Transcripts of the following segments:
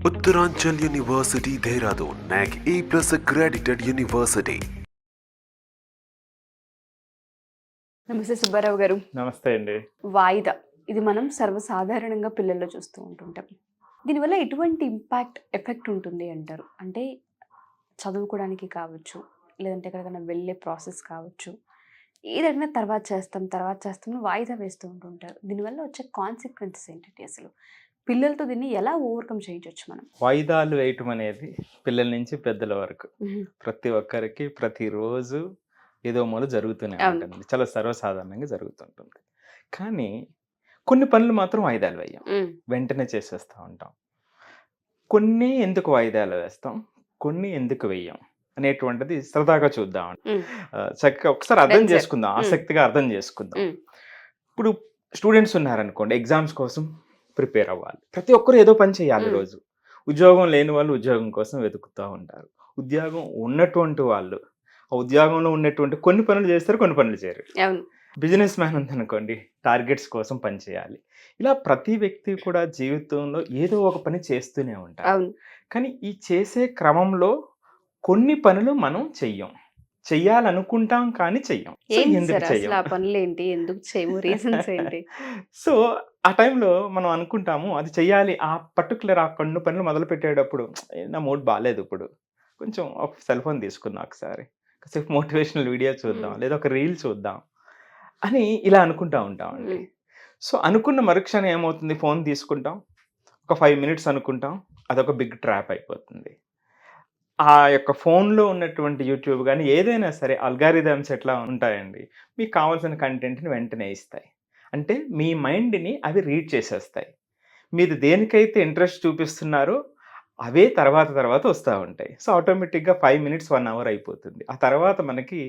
Uttaranchal University, Dehradun, NAC A+ accredited university. నమస్తే సుబ్బారావు గారు. నమస్తే అండి. వాయిదా ఇది మనం సర్వసాధారణంగా పిల్లల్లో చూస్తూ ఉంటుంటాం. దీనివల్ల ఎటువంటి ఎఫెక్ట్ ఉంటుంది అంటారు? అంటే చదువుకోవడానికి కావచ్చు, లేదంటే ఎక్కడికైనా వెళ్ళే ప్రాసెస్ కావచ్చు, ఏదైనా తర్వాత చేస్తాం వాయిదా వేస్తూ ఉంటుంటారు. దీనివల్ల వచ్చే కాన్సిక్వెన్సెస్ ఏంటంటే అసలు పిల్లలతో దీన్ని ఎలా ఓవర్కమ్ చేయించవచ్చు మనం? వాయిదాలు వేయటం అనేది పిల్లల నుంచి పెద్దల వరకు ప్రతి ఒక్కరికి ప్రతిరోజు ఏదో మూల జరుగుతూనే ఉంటుంది. చాలా సర్వసాధారణంగా జరుగుతుంటుంది. కానీ కొన్ని పనులు మాత్రం వాయిదాలు వేయం, వెంటనే చేసేస్తూ ఉంటాం. కొన్ని ఎందుకు వాయిదాలు వేస్తాం, కొన్ని ఎందుకు వేయం అనేటువంటిది సరదాగా చూద్దాం. చక్కగా ఒకసారి అర్థం చేసుకుందాం, ఆసక్తిగా అర్థం చేసుకుందాం. ఇప్పుడు స్టూడెంట్స్ ఉన్నారనుకోండి, ఎగ్జామ్స్ కోసం ప్రిపేర్ అవ్వాలి. ప్రతి ఒక్కరు ఏదో పని చేయాలి రోజు. ఉద్యోగం లేని వాళ్ళు ఉద్యోగం కోసం వెతుకుతూ ఉంటారు. ఉద్యోగం ఉన్నటువంటి వాళ్ళు ఆ ఉద్యోగంలో ఉన్నటువంటి కొన్ని పనులు చేస్తారు, కొన్ని పనులు చేయరు. బిజినెస్ మ్యాన్ ఉందనుకోండి, టార్గెట్స్ కోసం పని చేయాలి. ఇలా ప్రతి వ్యక్తి కూడా జీవితంలో ఏదో ఒక పని చేస్తూనే ఉంటారు. కానీ ఈ చేసే క్రమంలో కొన్ని పనులు మనం చెయ్యాలనుకుంటాం కానీ చెయ్యం. సో ఆ టైంలో మనం అనుకుంటాము అది చెయ్యాలి. ఆ పర్టికులర్ ఆ కొన్ని పనులు మొదలు పెట్టేటప్పుడు నా మూడ్ బాగాలేదు, ఇప్పుడు కొంచెం ఒక సెల్ ఫోన్ తీసుకుందాం, ఒకసారి కాసేపు మోటివేషనల్ వీడియో చూద్దాం, లేదా ఒక రీల్ చూద్దాం అని ఇలా అనుకుంటా ఉంటామండి. సో అనుకున్న మరుక్షణం ఏమవుతుంది, ఫోన్ తీసుకుంటాం, ఒక 5 minutes అనుకుంటాం, అదొక బిగ్ ట్రాప్ అయిపోతుంది. ఆ యొక్క ఫోన్లో ఉన్నటువంటి యూట్యూబ్ కానీ ఏదైనా సరే అల్గారిథమ్స్ ఎట్లా ఉంటాయండి, మీకు కావాల్సిన కంటెంట్ని వెంటనే ఇస్తాయి. అంటే మీ మైండ్ని అవి రీడ్ చేసేస్తాయి. మీరు దేనికైతే ఇంట్రెస్ట్ చూపిస్తున్నారో అవే తర్వాత వస్తూ ఉంటాయి. సో ఆటోమేటిక్గా 5 minutes 1 hour అయిపోతుంది. ఆ తర్వాత మనకి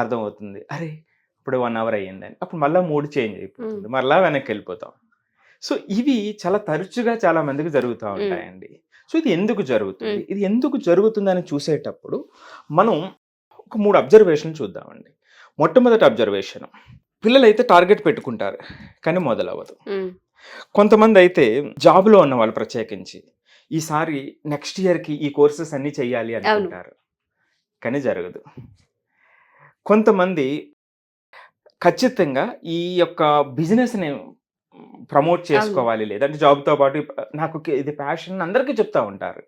అర్థమవుతుంది, అరే ఇప్పుడు 1 hour అయ్యిందని. అప్పుడు మళ్ళీ మూడ్ చేంజ్ అయిపోతుంది, మళ్ళీ వెనక్కి వెళ్ళిపోతాం. సో ఇవి చాలా తరచుగా చాలా మందికి జరుగుతూ ఉంటాయండి. సో ఇది ఎందుకు జరుగుతుంది, ఇది ఎందుకు జరుగుతుందని చూసేటప్పుడు మనం ఒక 3 అబ్జర్వేషన్లు చూద్దామండి. మొట్టమొదటి అబ్జర్వేషన్, పిల్లలు అయితే టార్గెట్ పెట్టుకుంటారు కానీ మొదలవ్వదు. కొంతమంది అయితే జాబ్లో ఉన్న వాళ్ళు ప్రత్యేకించి ఈసారి నెక్స్ట్ ఇయర్కి ఈ కోర్సెస్ అన్నీ చెయ్యాలి అనుకుంటారు కానీ జరగదు. కొంతమంది ఖచ్చితంగా ఈ యొక్క బిజినెస్ని ప్రమోట్ చేసుకోవాలి, లేదంటే జాబ్తో పాటు నాకు ఇది ప్యాషన్ అందరికీ చెప్తా ఉంటారు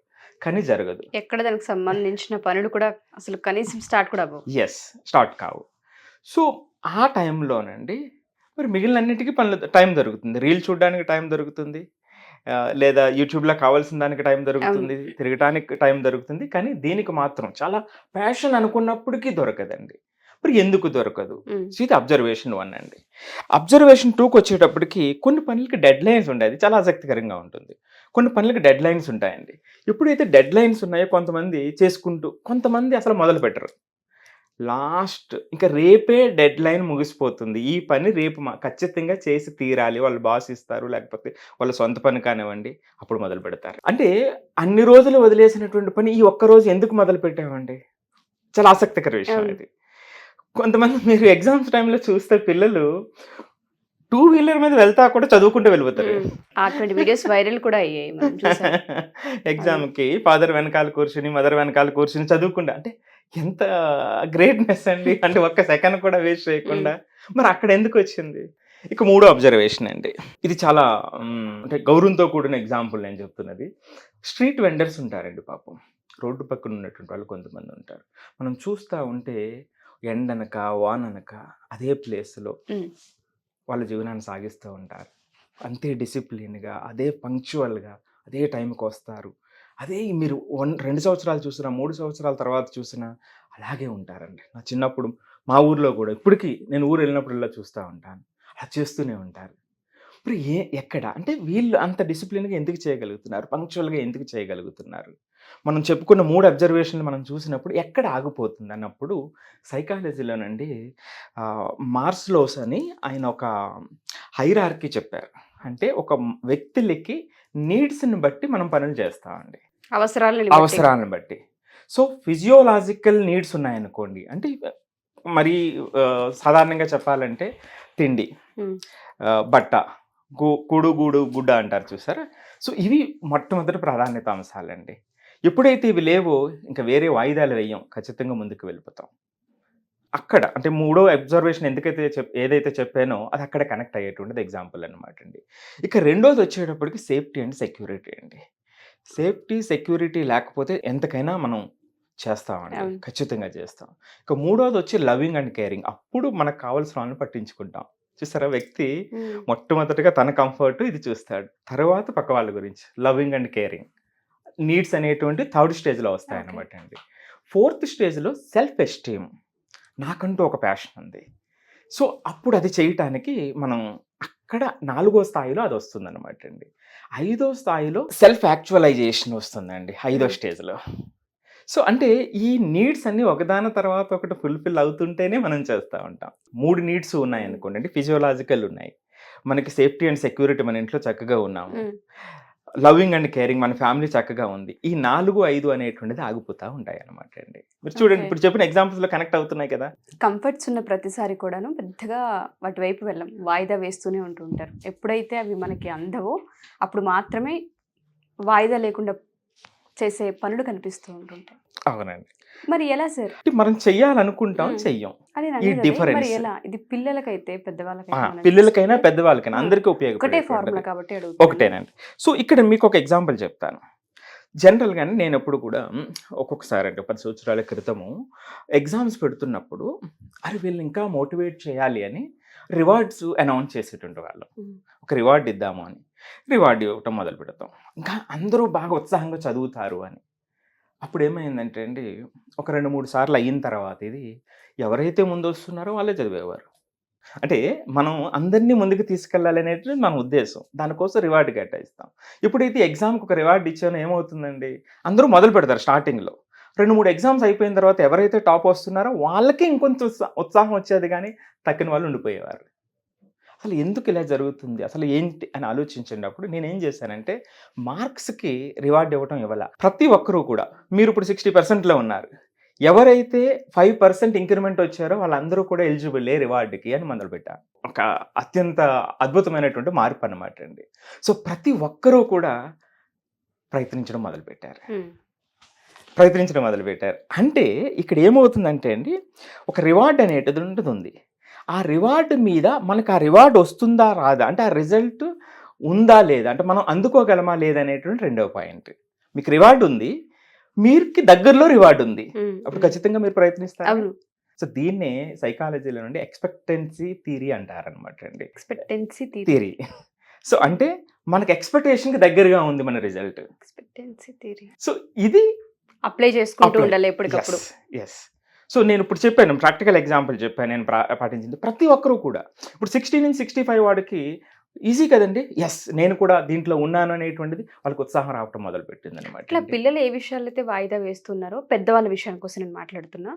కానీ జరగదు. ఎక్కడ దానికి సంబంధించిన పనులు కూడా అసలు కనీసం స్టార్ట్ కావు. సో ఆ టైంలోనండి మరి మిగిలిన అన్నిటికీ టైం దొరుకుతుంది. రీల్ చూడడానికి టైం దొరుకుతుంది, లేదా యూట్యూబ్లో కావాల్సిన దానికి టైం దొరుకుతుంది, తిరగటానికి టైం దొరుకుతుంది. కానీ దీనికి మాత్రం చాలా ప్యాషన్ అనుకున్నప్పటికీ దొరకదండి. మరి ఎందుకు దొరకదు? సో ఇది అబ్జర్వేషన్ 1 అండి. అబ్జర్వేషన్ 2కి వచ్చేటప్పటికి కొన్ని పనులకి డెడ్ లైన్స్ ఉంటాయి. అది చాలా ఆసక్తికరంగా ఉంటుంది. కొన్ని పనులకి డెడ్ లైన్స్ ఉంటాయండి. ఎప్పుడైతే డెడ్ లైన్స్ ఉన్నాయో కొంతమంది చేసుకుంటూ, కొంతమంది అసలు మొదలు పెట్టరు. లాస్ట్ ఇంకా రేపే డెడ్ లైన్ ముగిసిపోతుంది, ఈ పని రేపు ఖచ్చితంగా చేసి తీరాలి, వాళ్ళు బాస్ ఇస్తారు, లేకపోతే వాళ్ళ సొంత పని కానివ్వండి, అప్పుడు మొదలు పెడతారు. అంటే అన్ని రోజులు వదిలేసినటువంటి పని ఈ ఒక్క రోజు ఎందుకు మొదలు పెట్టామండి? చాలా ఆసక్తికర విషయం ఇది. కొంతమంది మీరు ఎగ్జామ్స్ టైంలో చూస్తే పిల్లలు 2-wheeler మీద వెళ్తా కూడా చదువుకుంటూ వెళ్ళిపోతారు. వైరల్ కూడా అయ్యాయి. ఎగ్జామ్కి ఫాదర్ వెనకాల కూర్చుని, మదర్ వెనకాల కూర్చుని చదువుకుంటా, అంటే ఎంత గ్రేట్నెస్ అండి. అంటే ఒక్క సెకండ్ కూడా వేస్ట్ చేయకుండా. మరి అక్కడ ఎందుకు వచ్చింది? ఇక 3వ అబ్జర్వేషన్ అండి, ఇది చాలా అంటే గౌరవంతో కూడిన ఎగ్జాంపుల్ నేను చెప్తున్నది. స్ట్రీట్ వెండర్స్ ఉంటారండి, పాపం రోడ్డు పక్కన ఉన్నటువంటి వాళ్ళు కొంతమంది ఉంటారు. మనం చూస్తూ ఉంటే ఎండనక వాననక అదే ప్లేస్లో వాళ్ళ జీవనాన్ని సాగిస్తూ ఉంటారు. అంతే డిసిప్లిన్గా, అదే పంక్చువల్గా, అదే టైంకి వస్తారు. అదే మీరు 2 సంవత్సరాలు చూసినా, 3 సంవత్సరాల తర్వాత చూసినా అలాగే ఉంటారండి. నా చిన్నప్పుడు మా ఊర్లో కూడా ఇప్పటికీ నేను ఊరు వెళ్ళినప్పుడు ఇలా చూస్తూ ఉంటాను, అలా చేస్తూనే ఉంటారు. ఇప్పుడు ఎక్కడ అంటే వీళ్ళు అంత డిసిప్లిన్గా ఎందుకు చేయగలుగుతున్నారు, పంక్చువల్గా ఎందుకు చేయగలుగుతున్నారు? మనం చెప్పుకున్న 3 అబ్జర్వేషన్లు మనం చూసినప్పుడు ఎక్కడ ఆగిపోతుంది అన్నప్పుడు సైకాలజీలోనండి మార్స్లోస్ అని ఆయన ఒక హైరార్కీ చెప్పారు. అంటే ఒక వ్యక్తులకి నీడ్స్ని బట్టి మనం పనులు చేస్తామండి, అవసరాలను బట్టి. సో ఫిజియోలాజికల్ నీడ్స్ ఉన్నాయనుకోండి, అంటే మరి సాధారణంగా చెప్పాలంటే తిండి, బట్ట, కూడు గూడు గుడ్డ అంటారు చూసారా. సో ఇవి మొట్టమొదటి ప్రాధాన్యత అంశాలండి. ఎప్పుడైతే ఇవి లేవో ఇంకా వేరే వాయిదాలు వేయం, ఖచ్చితంగా ముందుకు వెళ్ళిపోతాం. అక్కడ అంటే మూడో అబ్జర్వేషన్ ఏదైతే చెప్పానో అది అక్కడ కనెక్ట్ అయ్యేటువంటిది ఎగ్జాంపుల్ అనమాట అండి. ఇక రెండోది వచ్చేటప్పటికి సేఫ్టీ అండ్ సెక్యూరిటీ అండి. సేఫ్టీ సెక్యూరిటీ లేకపోతే ఎంతకైనా మనం చేస్తామండి, ఖచ్చితంగా చేస్తాం. ఇక మూడోది వచ్చి లవింగ్ అండ్ కేరింగ్. అప్పుడు మనకు కావాల్సిన వాళ్ళని పట్టించుకుంటాం. చూసారా, వ్యక్తి మొట్టమొదటిగా తన కంఫర్ట్ ఇది చూస్తాడు, తర్వాత పక్క వాళ్ళ గురించి. లవింగ్ అండ్ కేరింగ్ నీడ్స్ అనేటువంటి థర్డ్ స్టేజ్లో వస్తాయన్నమాట అండి. ఫోర్త్ స్టేజ్లో సెల్ఫ్ ఎస్టీమ్, నాకంటూ ఒక ప్యాషన్ ఉంది. సో అప్పుడు అది చేయటానికి మనం అక్కడ 4వ స్థాయిలో అది వస్తుంది అనమాట అండి. 5వ స్థాయిలో సెల్ఫ్ యాక్చువలైజేషన్ వస్తుందండి 5వ స్టేజ్లో. సో అంటే ఈ నీడ్స్ అన్ని ఒకదాని తర్వాత ఒకటి ఫుల్ఫిల్ అవుతుంటేనే మనం చేస్తూ ఉంటాం. 3 నీడ్స్ ఉన్నాయి అనుకోండి అండి, ఫిజియోలాజికల్ ఉన్నాయి, మనకి సేఫ్టీ అండ్ సెక్యూరిటీ మన ఇంట్లో చక్కగా ఉన్నాము, లవింగ్ అండ్ కేరింగ్ మన ఫ్యామిలీ చక్కగా ఉంది. ఈ 4, 5 అనేటువంటిది ఆగిపోతూ ఉంటాయి అనమాట అండి. మీరు చూడండి, ఇప్పుడు చెప్పిన ఎగ్జాంపుల్స్లో కనెక్ట్ అవుతున్నాయి కదా. కంఫర్ట్స్ ఉన్న ప్రతిసారి కూడాను పెద్దగా వాటి వైపు వెళ్ళం, వాయిదా వేస్తూనే ఉంటుంటారు. ఎప్పుడైతే అవి మనకి అందవో అప్పుడు మాత్రమే వాయిదా లేకుండా చేసే పనులు కనిపిస్తూ ఉంటుంటాయి. అవునండి. మరి ఎలా సార్? మనం చెయ్యాలనుకుంటాం, చెయ్యం. ఈ డిఫరెన్స్ ఎలా ఇది పిల్లలకైతే పిల్లలకైనా పెద్దవాళ్ళకైనా అందరికీ ఒకటే ఫార్ములా కాబట్టి ఒకటేనండి. సో ఇక్కడ మీకు ఒక ఎగ్జాంపుల్ చెప్తాను. జనరల్గానే నేను ఎప్పుడు కూడా ఒక్కొక్కసారి అంటే 10 సంవత్సరాల క్రితము ఎగ్జామ్స్ పెడుతున్నప్పుడు అరే వీళ్ళు ఇంకా మోటివేట్ చేయాలి అని రివార్డ్స్ అనౌన్స్ చేసేటువంటి వాళ్ళం. ఒక రివార్డ్ ఇద్దాము అని రివార్డ్ ఇవ్వటం మొదలు పెడతాం. ఇంకా అందరూ బాగా ఉత్సాహంగా చదువుతారు అని. అప్పుడు ఏమైందంటే అండి, ఒక 2-3 సార్లు అయిన తర్వాత ఇది ఎవరైతే ముందు వస్తున్నారో వాళ్ళే చదివేవారు. అంటే మనం అందరినీ ముందుకు తీసుకెళ్ళాలి అనేది మన ఉద్దేశం. దానికోసం రివార్డ్ కేటాయిస్తాం. ఇప్పుడైతే ఎగ్జామ్కి ఒక రివార్డ్ ఇచ్చానో ఏమవుతుందండి, అందరూ మొదలు పెడతారు స్టార్టింగ్లో. 2-3 ఎగ్జామ్స్ అయిపోయిన తర్వాత ఎవరైతే టాప్ వస్తున్నారో వాళ్ళకి ఇంకొంచెం ఉత్సాహం వచ్చేది, కానీ తక్కిన వాళ్ళు ఉండిపోయేవారు. అసలు ఎందుకు ఇలా జరుగుతుంది, అసలు ఏంటి అని ఆలోచించండి. అప్పుడు నేనేం చేశానంటే మార్క్స్కి రివార్డ్ ఇవ్వటం ఇవ్వాల. ప్రతి ఒక్కరూ కూడా మీరు ఇప్పుడు 60%లో ఉన్నారు, ఎవరైతే 5% ఇంక్రిమెంట్ వచ్చారో వాళ్ళందరూ కూడా ఎలిజిబుల్ రివార్డుకి అని మొదలుపెట్టారు. ఒక అత్యంత అద్భుతమైనటువంటి మార్పు అన్నమాట అండి. సో ప్రతి ఒక్కరూ కూడా ప్రయత్నించడం మొదలుపెట్టారు. అంటే ఇక్కడ ఏమవుతుందంటే అండి, ఒక రివార్డ్ అనేటువంటిది ఉంది. ఆ రివార్డ్ మీద మనకు ఆ రివార్డ్ వస్తుందా రాదా, అంటే ఆ రిజల్ట్ ఉందా లేదా, అంటే మనం అందుకోగలమా లేదనేటువంటి రెండవ పాయింట్. మీకు రివార్డ్ ఉంది, మీరుకి దగ్గరలో రివార్డ్ ఉంది, అప్పుడు ఖచ్చితంగా మీరు ప్రయత్నిస్తారు. సో దీన్నే సైకాలజీలో నుండి ఎక్స్పెక్టెన్సీ థియరీ అంటారనమాట అండి. Expectancy theory. సో అంటే మనకి ఎక్స్పెక్టేషన్కి దగ్గరగా ఉంది మన రిజల్ట్. Expectancy theory. సో ఇది అప్లై చేసుకుంటూ ఉండాలి ఎప్పటికప్పుడు. ఎస్. సో నేను ఇప్పుడు చెప్పాను, ప్రాక్టికల్ ఎగ్జాంపుల్ చెప్పాను, నేను పాటించింది. ప్రతి ఒక్కరూ కూడా ఇప్పుడు 60 నుంచి 65 వాడికి ఈజీ కదండి, ఎస్ నేను కూడా దీంట్లో ఉన్నాను అనేటువంటిది వాళ్ళకి ఉత్సాహం రావటం మొదలుపెట్టింది అనమాట. ఇట్లా పిల్లలు ఏ విషయాలు అయితే వాయిదా వేస్తున్నారో, పెద్దవాళ్ళ విషయాల కోసం నేను మాట్లాడుతున్నా,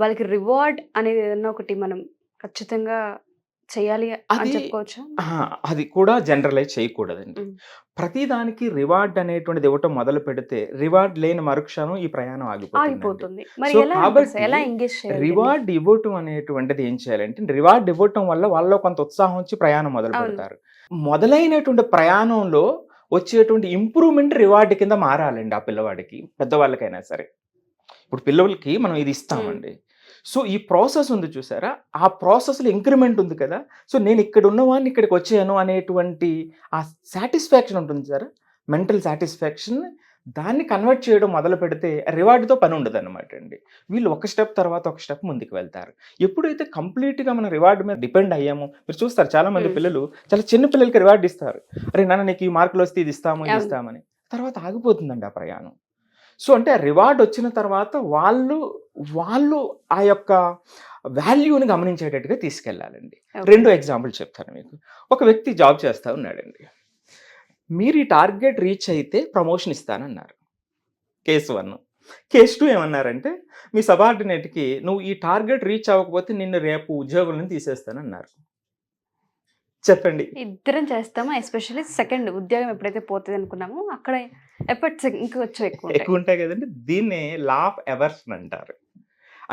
వాళ్ళకి రివార్డ్ అనేది ఏదన్నా ఒకటి మనం ఖచ్చితంగా చేయాలి అని చెప్పుకోవచ్చా? అది కూడా జనరలైజ్ చేయకూడదండి. ప్రతిదానికి రివార్డ్ అనేటువంటిది ఇవ్వటం మొదలు పెడితే రివార్డ్ లేని మరుక్షణం ఈ ప్రయాణం ఆగిపోతుంది. రివార్డ్ ఇవ్వటం అనేటువంటిది ఏం చేయాలంటే, రివార్డ్ ఇవ్వటం వల్ల వాళ్ళలో కొంత ఉత్సాహం వచ్చి ప్రయాణం మొదలు పెడతారు. మొదలైనటువంటి ప్రయాణంలో వచ్చేటువంటి ఇంప్రూవ్మెంట్ రివార్డ్ కింద మారాలండి ఆ పిల్లవాడికి, పెద్దవాళ్ళకైనా సరే. ఇప్పుడు పిల్లలకి మనం ఇది ఇస్తామండి, సో ఈ ప్రాసెస్ ఉంది చూసారా, ఆ ప్రాసెస్లో ఇంక్రిమెంట్ ఉంది కదా. సో నేను ఇక్కడ ఉన్నవాడిని ఇక్కడికి వచ్చాను అనేటువంటి ఆ సాటిస్ఫాక్షన్ ఉంటుంది సార్, మెంటల్ సాటిస్ఫాక్షన్, దాన్ని కన్వర్ట్ చేయడం మొదలు పెడితే రివార్డుతో పని ఉండదు అనమాట అండి. వీళ్ళు ఒక స్టెప్ తర్వాత ఒక స్టెప్ ముందుకు వెళ్తారు. ఎప్పుడైతే కంప్లీట్గా మనం రివార్డు మీద డిపెండ్ అయ్యామో, మీరు చూస్తారు చాలామంది పిల్లలు చాలా చిన్న పిల్లలకి రివార్డు ఇస్తారు, అరే నాన్న నీకు ఈ మార్కులు వస్తే ఇది ఇస్తాము ఇది ఇస్తామని, తర్వాత ఆగిపోతుందండి ఆ ప్రయాణం. సో అంటే రివార్డ్ వచ్చిన తర్వాత వాళ్ళు ఆ యొక్క వాల్యూని గమనించేటట్టుగా తీసుకెళ్ళాలండి. 2 ఎగ్జాంపుల్ చెప్తాను మీకు. ఒక వ్యక్తి జాబ్ చేస్తూ ఉన్నాడండి, మీరు ఈ టార్గెట్ రీచ్ అయితే ప్రమోషన్ ఇస్తానన్నారు, కేసు 1. కేసు 2 ఏమన్నారంటే, మీ సబార్డినేట్కి నువ్వు ఈ టార్గెట్ రీచ్ అవ్వకపోతే నిన్ను రేపు ఉద్యోగులను తీసేస్తానన్నారు. చెప్పండి, ఇద్దరం చేస్తాము. ఎస్పెషల్లీ సెకండ్ ఉద్యోగం ఎప్పుడైతే పోతుంది అనుకున్నామో అక్కడ ఎఫర్ట్స్ ఇంకొంచెం ఎక్కువ ఉంటాయి కదండి. దీన్నే లా ఆఫ్ ఎవర్షన్ అంటారు.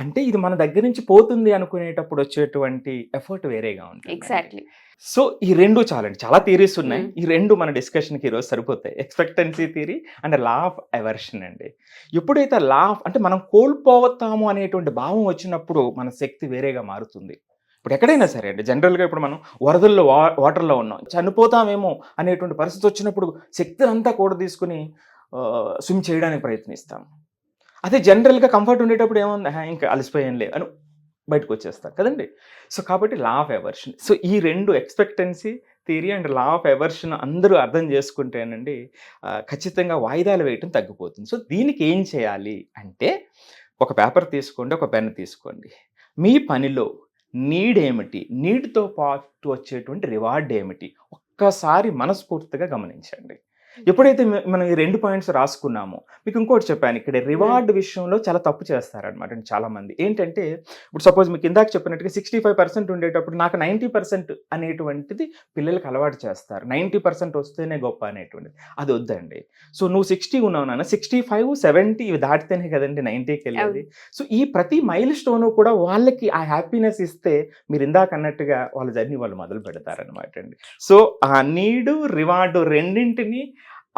అంటే ఇది మన దగ్గర నుంచి పోతుంది అనుకునేటప్పుడు వచ్చేటువంటి ఎఫర్ట్ వేరేగా ఉంటుంది. ఎగ్జాక్ట్లీ. సో ఈ రెండు చాలండి, చాలా థియరీస్ ఉన్నాయి. ఈ రెండు మన డిస్కషన్కి ఈరోజు సరిపోతాయి. Expectancy theory and law of aversion అండి. ఎప్పుడైతే లా ఆఫ్ అంటే మనం కోల్పోతాము అనేటువంటి భావం వచ్చినప్పుడు మన శక్తి వేరేగా మారుతుంది. ఇప్పుడు ఎక్కడైనా సరే అండి, జనరల్గా ఇప్పుడు మనం వరదల్లో వాటర్లో ఉన్నాం, చనిపోతామేమో అనేటువంటి పరిస్థితి వచ్చినప్పుడు శక్తిని అంతా కూడా తీసుకుని స్విమ్ చేయడానికి ప్రయత్నిస్తాం. అదే జనరల్గా కంఫర్ట్ ఉండేటప్పుడు ఏముంది, ఇంకా అలసిపోయానులే అని బయటకు వచ్చేస్తాం కదండి. సో కాబట్టి లా ఆఫ్ ఎవర్షన్. సో ఈ రెండు expectancy theory and law of aversion అందరూ అర్థం చేసుకుంటేనండి ఖచ్చితంగా వాయిదాలు వేయటం తగ్గిపోతుంది. సో దీనికి ఏం చేయాలి అంటే, ఒక పేపర్ తీసుకోండి, ఒక పెన్ తీసుకోండి. మీ పనిలో నీడ్ ఏమిటి, నీడ్తో పాటు వచ్చేటువంటి రివార్డ్ ఏమిటి, ఒక్కసారి మనస్ఫూర్తిగా గమనించండి. ఎప్పుడైతే మనం ఈ 2 పాయింట్స్ రాసుకున్నామో, మీకు ఇంకోటి చెప్పాను, ఇక్కడ రివార్డ్ విషయంలో చాలా తప్పు చేస్తారనమాట చాలా మంది. ఏంటంటే ఇప్పుడు సపోజ్ మీకు ఇందాక చెప్పినట్టుగా 65% ఉండేటప్పుడు నాకు 90% అనేటువంటిది పిల్లలకి అలవాటు చేస్తారు. 90% వస్తేనే గొప్ప అనేటువంటిది, అది వద్దండి. సో నువ్వు 60 ఉన్నావు నాన్న, 65, 70 ఇవి దాటితేనే కదండి 90కి వెళ్ళేది. సో ఈ ప్రతి మైల్ స్టోన్ కూడా వాళ్ళకి ఆ హ్యాపీనెస్ ఇస్తే మీరు ఇందాక అన్నట్టుగా వాళ్ళ జర్నీ వాళ్ళు మొదలు పెడతారనమాట అండి. సో ఆ నీడు రివార్డు రెండింటిని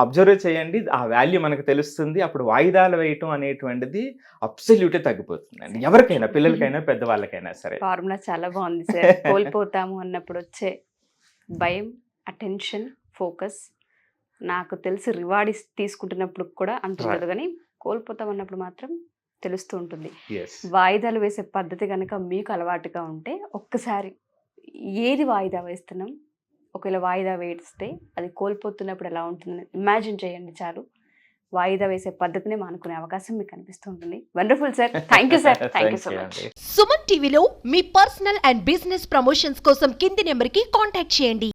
అబ్జర్వ్ చేయండి, ఆ వాల్యూ మనకు తెలుస్తుంది. అప్పుడు వాయిదాలు వేయటం అనేటువంటిది అబ్సల్యూట్గా తగ్గిపోతుందండి, ఎవరికైనా, పిల్లలకైనా పెద్దవాళ్ళకైనా సరే. ఫార్ములా చాలా బాగుంది సార్. కోల్పోతాము అన్నప్పుడు వచ్చే భయం, అటెన్షన్, ఫోకస్, నాకు తెలిసి రివార్డ్ తీసుకుంటున్నప్పుడు కూడా అంటుండదు, కానీ కోల్పోతాం అన్నప్పుడు మాత్రం తెలుస్తూ ఉంటుంది. వాయిదాలు వేసే పద్ధతి కనుక మీకు అలవాటుగా ఉంటే ఒక్కసారి ఏది వాయిదా వేస్తున్నాం, ఒకవేళ వాయిదా వేస్తే అది కోల్పోతున్నప్పుడు ఎలా ఉంటుందని ఇమాజిన్ చేయండి చాలు. వాయిదా వేసే పద్ధతిని మానుకునే అవకాశం మీకు కనిపిస్తూ ఉంటుంది. Wonderful sir, thank you sir, thank you so much. Suman టీవీలో మీ పర్సనల్ అండ్ బిజినెస్ ప్రమోషన్స్ కోసం కింది నెంబర్కి కాంటాక్ట్ చేయండి.